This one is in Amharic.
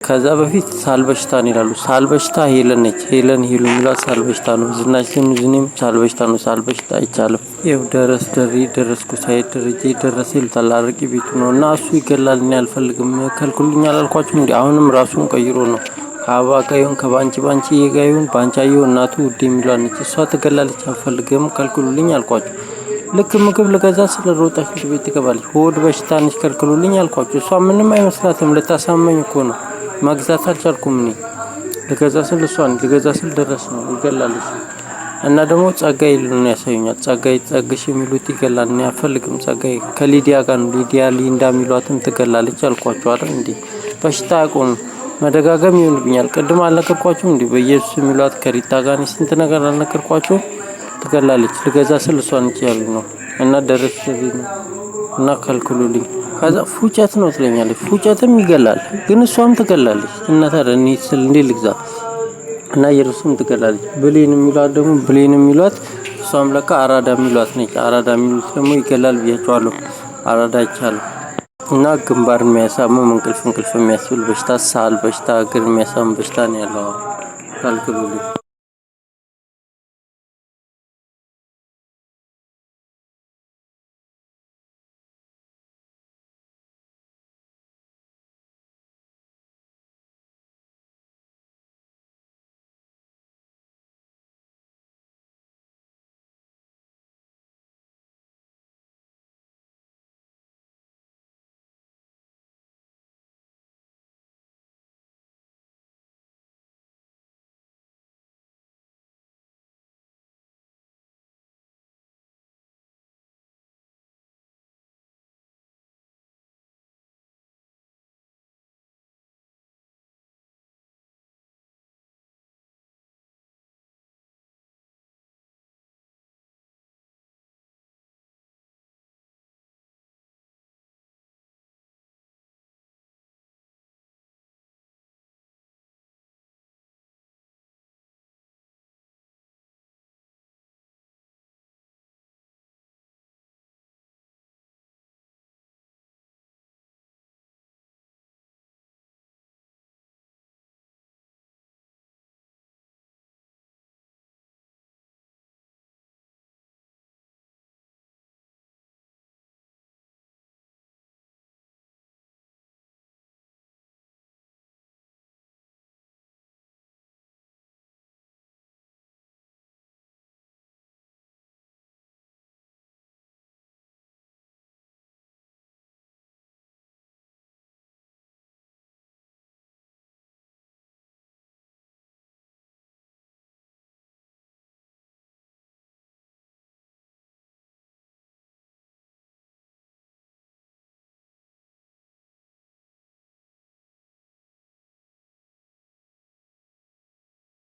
ከዛ በፊት ሳል በሽታ ነው ይላሉ። ሳል በሽታ ሄለን ነች። ሄለን ሄሉ የሚሏት ሳል በሽታ ነው። ዝናሽ ዝኔም ሳል በሽታ ነው። ሳል በሽታ አይቻልም። ይኸው ደረስኩ ሳይድ ደረጀ ደረሰ ይሉታል። አረቂ ቤቱ ነው እና እሱ ይገላል። እኔ አልፈልግም ከልኩልኝ አላልኳችሁም እንዴ? አሁንም ራሱን ቀይሮ ነው። ከአባ ጋዩን ከባንቺ የጋዩን ባንቻየው እናቱ ውድ የሚሏት ነች። እሷ ትገላለች። አልፈልግም ከልኩልኝ አልኳችሁ። ልክ ምግብ ልገዛ ስለሮጠች ቤት ትገባለች። ሆድ በሽታ ነች ከልክሉልኝ አልኳችሁ። እሷ ምንም አይመስላትም። ልታሳመኝ እኮ ነው። መግዛት አልቻልኩም። እኔ ልገዛ ስል እሷን ልገዛ ስል ደረስ ነው ይገላልሽ። እና ደግሞ ጸጋይ ይሉና ያሳዩኛል። ጸጋሽ የሚሉት ይገላል። እኔ አልፈልግም። ጸጋይ ከሊዲያ ጋር ነው። ሊንዳ የሚሏትም ትገላለች አልኳችሁ አይደል እንዴ? በሽታ ያቆም መደጋገም ይሆንብኛል። ቅድም አልነገርኳችሁም እንዴ? በኢየሱስ የሚሏት ከሪታ ጋር ስንት ነገር አልነገርኳችሁም? ትገላለች። ልገዛ ስል እሷን ይያሉ ነው እና ደረስ ነው እና ከልክሉልኝ። ከዛ ፉጨት ነው ትለኛለች። ፉጨትም ይገላል ግን እሷም ትገላለች። እና ታዲያ እኔ ስል እንዴ ልግዛ እና ኢየሩሳሌም ትገላለች። ብሌን የሚሏት እሷም ለካ አራዳ የሚሏት ነች። አራዳ የሚሉት ደግሞ ይገላል ብያቸዋለሁ። አራዳ ይቻላል እና ግንባር የሚያሳምም እንቅልፍ የሚያስብል በሽታ ሳል በሽታ እግር የሚያሳምም በሽታ ነው ያለው። ካልኩሉልኝ